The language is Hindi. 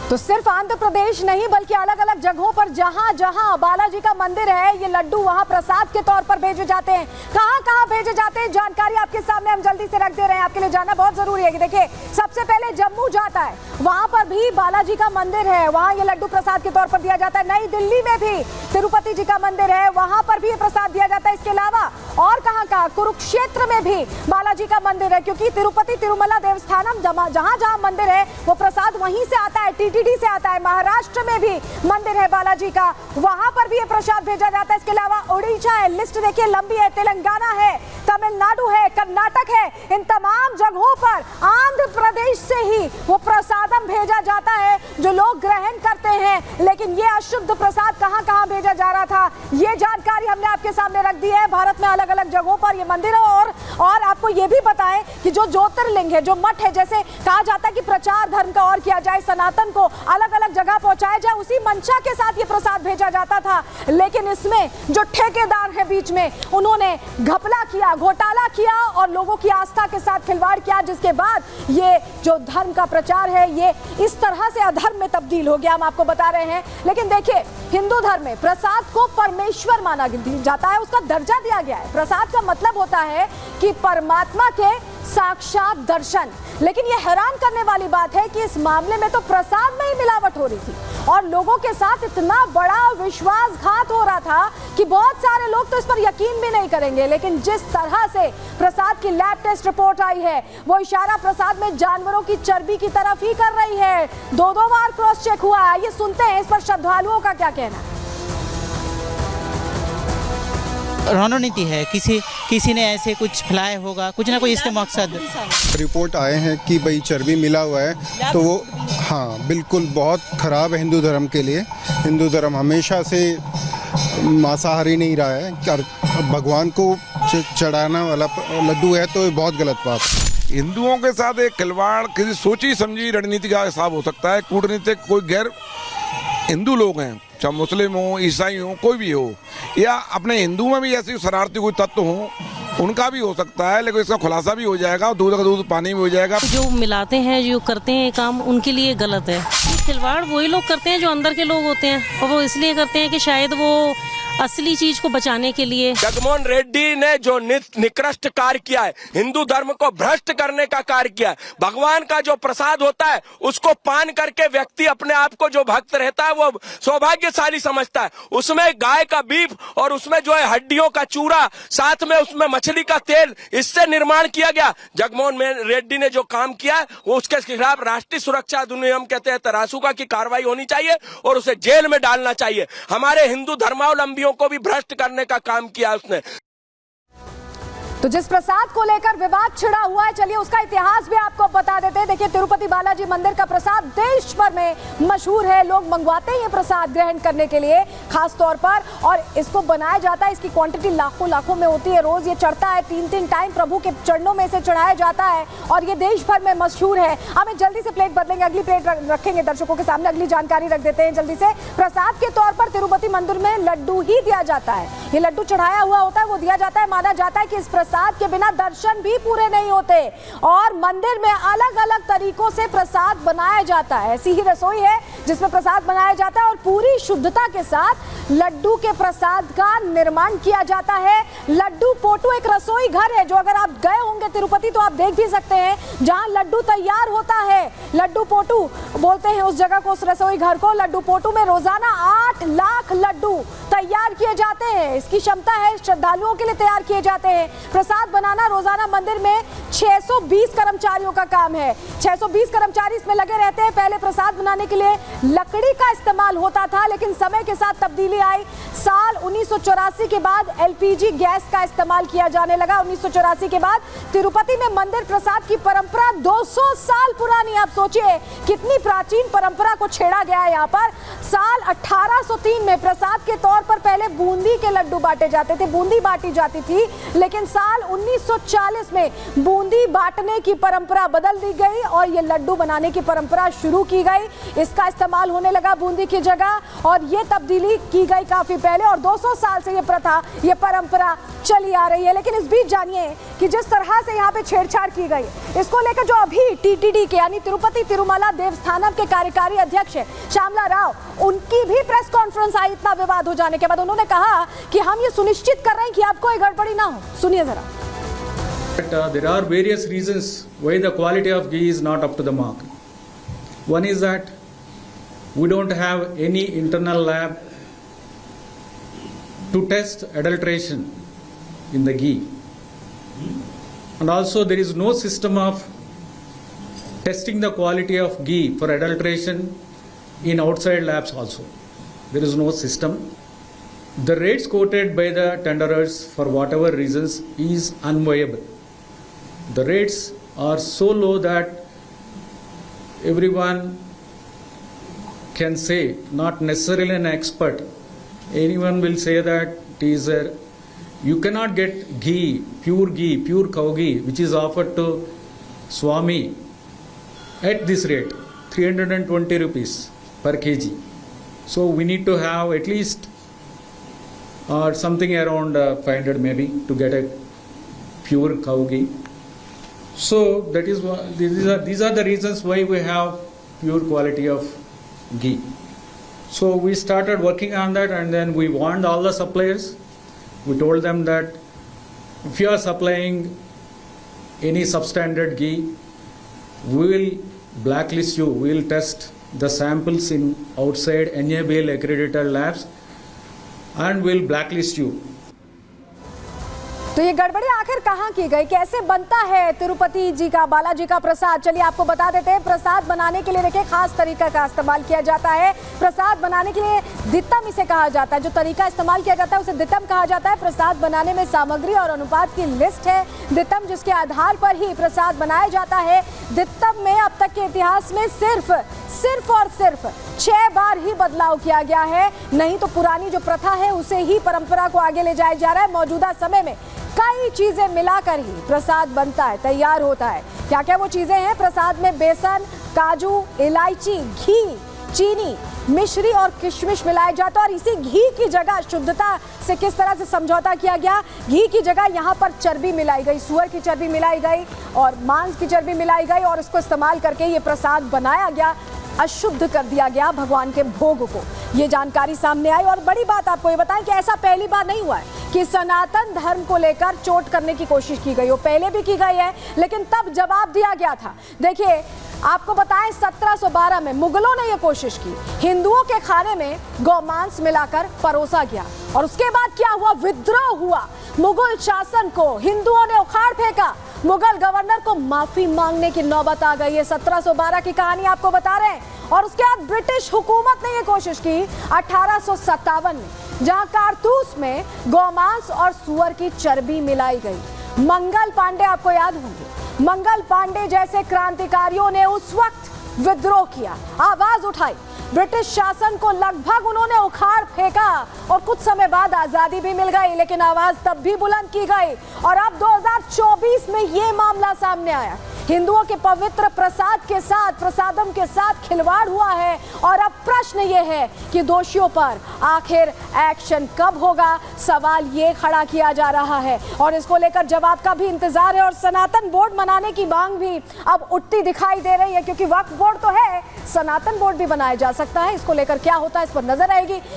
तो सिर्फ आंध्र प्रदेश नहीं बल्कि अलग अलग जगहों पर जहां जहां बालाजी का मंदिर है, ये लड्डू वहां प्रसाद के तौर पर भेजे जाते हैं। कहां कहां भेजे जाते हैं, जानकारी आपके सामने हम जल्दी से रख दे रहे हैं। आपके लिए जानना बहुत जरूरी है कि देखिए, सबसे पहले जम्मू जाता है, वहां पर भी बालाजी का मंदिर है, वहां ये लड्डू प्रसाद के तौर पर दिया जाता है। नई दिल्ली में भी तिरुपति जी का मंदिर है, वहां पर भी ये प्रसाद दिया जाता है। इसके अलावा और कहां कुरुक्षेत्र में भी बालाजी का मंदिर है, क्योंकि तिरुपति तिरुमला देवस्थानम जहां जहां मंदिर है वो प्रसाद वहीं से आता है, टीटीडी से आता है। महाराष्ट्र में भी मंदिर है बालाजी का, वहां पर भी ये प्रसाद भेजा जाता है। इसके अलावा उड़ीसा है, लिस्ट देखिए लंबी है, तेलंगाना है, तमिलनाडु है, कर्नाटक है, इन तमाम जगहों पर आंध्र प्रदेश से ही वो प्रसादम भेजा जाता है जो लोग ग्रहण करते हैं। लेकिन ये अशुद्ध प्रसाद कहां कहां भेजा जा रहा था, ये जानकारी हमने आपके सामने रख दी है। भारत में अलग अलग जगहों पर ये मंदिर है और आपको ये भी बताएं कि जो ज्योतिर्लिंग है, जो मठ है, जैसे कहा जाता है कि प्रचार धर्म का और किया जाए, सनातन को अलग अलग जगह पहुंचाया जाए, उसी मंशा के साथ ये प्रसाद भेजा जाता था। लेकिन इसमें जो ठेकेदार है बीच में, उन्होंने घपला किया, घोटाला किया और लोगों की आस्था के साथ खिलवाड़ किया, जिसके बाद ये जो धर्म का प्रचार है ये इस तरह से अधर्म में तब्दील हो गया, हम आपको बता रहे हैं। लेकिन देखिए, हिंदू धर्म में प्रसाद को परमेश्वर माना जाता है, उसका दर्जा दिया गया है। प्रसाद का मतलब होता है कि परमात्मा के साक्षात दर्शन। लेकिन यह हैरान करने वाली बात है कि इस मामले में तो प्रसाद में ही मिलावट हो रही थी और लोगों के साथ इतना बड़ा विश्वासघात हो रहा था कि बहुत सारे लोग तो इस पर यकीन भी नहीं करेंगे। लेकिन जिस तरह से प्रसाद की लैब टेस्ट रिपोर्ट आई है, वो इशारा प्रसाद में जानवरों की चर्बी की तरफ ही कर रही है। दो बार क्रॉस चेक हुआ है। ये सुनते हैं इस पर श्रद्धालुओं का क्या कहना है। रणनीति है, किसी ने ऐसे कुछ फैलाया होगा, कुछ ना कुछ इसके मकसद। रिपोर्ट आए हैं कि भाई चर्बी मिला हुआ है, तो वो हाँ बिल्कुल बहुत ख़राब है हिंदू धर्म के लिए। हिंदू धर्म हमेशा से मांसाहारी नहीं रहा है, भगवान को चढ़ाना वाला लड्डू है, तो ये बहुत गलत बात है। हिंदुओं के साथ एक खिलवाड़ किसी सोची समझी रणनीति का हिसाब हो सकता है। कूटनीतिक कोई गैर हिंदू लोग हैं, चाहे मुस्लिम हो, ईसाई हो, कोई भी हो, या अपने हिंदू में भी ऐसे शरारती कोई तत्व हो, उनका भी हो सकता है। लेकिन इसका खुलासा भी हो जाएगा और दूध का दूध पानी में हो जाएगा। जो मिलाते हैं, जो करते हैं काम, उनके लिए गलत है। खिलवाड़ वही लोग करते हैं जो अंदर के लोग होते हैं, और वो इसलिए करते हैं कि शायद वो असली चीज को बचाने के लिए। जगमोहन रेड्डी ने जो निकृष्ट कार्य किया है, हिंदू धर्म को भ्रष्ट करने का कार्य किया है। भगवान का जो प्रसाद होता है उसको पान करके व्यक्ति अपने आप को जो भक्त रहता है वो सौभाग्यशाली समझता है। उसमें गाय का बीफ और उसमें जो है हड्डियों का चूरा, साथ में उसमें मछली का तेल, इससे निर्माण किया गया। जगमोहन रेड्डी ने जो काम किया है वो उसके खिलाफ राष्ट्रीय सुरक्षा अधिनियम के तहत रासुका की कार्रवाई होनी चाहिए और उसे जेल में डालना चाहिए। हमारे हिंदू धर्मावलंबी को भी भ्रष्ट करने का काम किया उसने। तो जिस प्रसाद को लेकर विवाद छिड़ा हुआ है, चलिए उसका इतिहास भी आपको बता देते हैं। देखिए, तिरुपति बालाजी मंदिर का प्रसाद देश भर में मशहूर है, लोग मंगवाते हैं प्रसाद ग्रहण करने के लिए खास तौर पर, और इसको बनाया जाता है। इसकी क्वांटिटी लाखों में होती है, रोज ये चढ़ता है, 3 टाइम प्रभु के चरणों में से चढ़ाया जाता है और ये देश भर में मशहूर है। हमें जल्दी से प्लेट बदलेंगे, अगली प्लेट रखेंगे दर्शकों के सामने, अगली जानकारी रख देते हैं जल्दी से। प्रसाद के तौर पर तिरुपति मंदिर में लड्डू ही दिया जाता है, ये लड्डू चढ़ाया हुआ होता है, वो दिया जाता है। माना जाता है कि इस प्रसाद के बिना दर्शन भी पूरे नहीं होते और मंदिर में अलग अलग तरीकों से प्रसाद बनाया जाता है। ऐसी ही रसोई है जिसमें प्रसाद बनाया जाता है और पूरी शुद्धता के साथ लड्डू के प्रसाद का निर्माण किया जाता है। लड्डू पोटू एक रसोई घर है, जो अगर आप गए होंगे तिरुपति तो आप देख भी सकते हैं, जहां लड्डू तैयार होता है। लड्डू पोटू बोलते हैं उस जगह को, उस रसोई घर को। लड्डू पोटू में रोजाना 8 लाख लड्डू तैयार किए जाते हैं। इसकी क्षमता है, श्रद्धालुओं के लिए तैयार किए जाते हैं। प्रसाद बनाना रोजाना मंदिर में 620 कर्मचारियों का काम है। 620 कर्मचारी इसमें लगे रहते हैं। पहले प्रसाद बनाने के लिए लकड़ी का इस्तेमाल होता था, लेकिन समय के साथ तब्दीली आई। साल 1984 के बाद एलपीजी गैस का इस्तेमाल किया जाने लगा। 1984 के बाद तिरुपति में मंदिर प्रसाद की परंपरा 200 साल पुरानी। आप सोचिए कितनी प्राचीन परंपरा को छेड़ा गया है यहाँ पर। साल 1803 में प्रसाद के तौर पर पहले बूंदी के लड्डू बांटे जाते थे, बूंदी बांटी जाती थी, लेकिन साल साल 1940 में बूंदी बांटने की परंपरा बदल दी गई और ये लड्डू बनाने की परंपरा शुरू की गई। इसका इस्तेमाल होने लगा बूंदी की जगह और ये तब्दीली की गई काफी पहले और 200 साल से ये प्रथा, ये परंपरा चली आ रही है। लेकिन इस बीच जानिए कि जिस तरह से यहाँ पे छेड़छाड़ की गई, इसको लेकर जो अभी टीटीडी के यानी तिरुपति तिरुमला देवस्थानम के कार्यकारी अध्यक्ष श्यामला राव, उनकी भी प्रेस कॉन्फ्रेंस आई इतना विवाद हो जाने के बाद। उन्होंने कहा कि हम ये सुनिश्चित कर रहे हैं कि आपको कोई गड़बड़ी ना हो। सुनिए जरा। There are various reasons why the quality of ghee is not up to the mark. One is that we don't have any internal lab to test adulteration in the ghee, and also there is no system of testing the quality of ghee for adulteration in outside labs also. There is no system. The rates quoted by the tenderers for whatever reasons is unviable. The rates are so low that everyone can say, not necessarily an expert, anyone will say that it is you cannot get ghee, pure cow ghee, which is offered to Swami at this rate, 320 rupees per kg. So we need to have at least something around 500 maybe to get a pure cow ghee. So that is these are the reasons why we have pure quality of ghee. So we started working on that, and then we warned all the suppliers. We told them that if you are supplying any substandard ghee, we will blacklist you. We will test the samples in outside NABL accredited labs and we will blacklist you. तो ये गड़बड़ी आखिर कहाँ की गई, कैसे बनता है तिरुपति जी का, बालाजी का प्रसाद? चलिए आपको बता देते हैं। प्रसाद बनाने के लिए देखिए खास तरीका का इस्तेमाल किया जाता है। प्रसाद बनाने के लिए दित्तम इसे कहा जाता है। जो तरीका इस्तेमाल किया जाता है उसे दित्तम कहा जाता है। प्रसाद बनाने में सामग्री और अनुपात की लिस्ट है दित्तम, जिसके आधार पर ही प्रसाद बनाया जाता है। दित्तम में अब तक के इतिहास में सिर्फ और सिर्फ 6 बार ही बदलाव किया गया है। नहीं तो पुरानी जो प्रथा है उसे ही परंपरा को आगे ले जाया जा रहा है। मौजूदा समय में कई चीजें मिलाकर ही प्रसाद बनता है, तैयार होता है। क्या क्या वो चीजें हैं? प्रसाद में बेसन, काजू, इलायची, घी, चीनी, मिश्री और किशमिश मिलाए जाते हैं। और इसी घी की जगह शुद्धता से किस तरह से समझौता किया गया, घी की जगह यहाँ पर चर्बी मिलाई गई, सुअर की चर्बी मिलाई गई और मांस की चर्बी मिलाई गई और इसको इस्तेमाल करके ये प्रसाद बनाया गया, अशुद्ध कर दिया गया भगवान के भोग को। ये जानकारी सामने आई। और बड़ी बात आपको ये बताएं कि ऐसा पहली बार नहीं हुआ है कि सनातन धर्म को लेकर चोट करने की कोशिश की गई हो। पहले भी की गई है, लेकिन तब जवाब दिया गया था। देखिए आपको बताएं 1712 में मुगलों ने यह कोशिश की, हिंदुओं के खाने में गौमांस मिलाकर परोसा गया और उसके बाद क्या हुआ, विद्रोह हुआ। मुगल शासन को हिंदुओं ने उखाड़ फेंका, मुगल गवर्नर को माफी मांगने की नौबत आ गई है। 1712 की कहानी आपको बता रहे हैं। और उसके बाद ब्रिटिश हुकूमत ने यह कोशिश की 1857 में, जहां कारतूस में गौमांस और सुअर की चर्बी मिलाई गई। मंगल पांडे आपको याद होंगे, मंगल पांडे जैसे क्रांतिकारियों ने उस वक्त विद्रोह किया, आवाज उठाई। ब्रिटिश शासन को लगभग उन्होंने उखाड़ फेंका और कुछ समय बाद आजादी भी मिल गई, लेकिन आवाज तब भी बुलंद की गई। और अब 2024 में ये मामला सामने आया, हिंदुओं के पवित्र प्रसाद के साथ, प्रसादम के साथ खिलवाड़ हुआ है। और अब प्रश्न ये है कि दोषियों पर आखिर एक्शन कब होगा, सवाल ये खड़ा किया जा रहा है और इसको लेकर जवाब का भी इंतजार है। और सनातन बोर्ड बनाने की मांग भी अब उठती दिखाई दे रही है, क्योंकि वक्फ बोर्ड तो है, सनातन बोर्ड भी बनाया जा सकता है। इसको लेकर क्या होता है इस पर नजर रहेगी।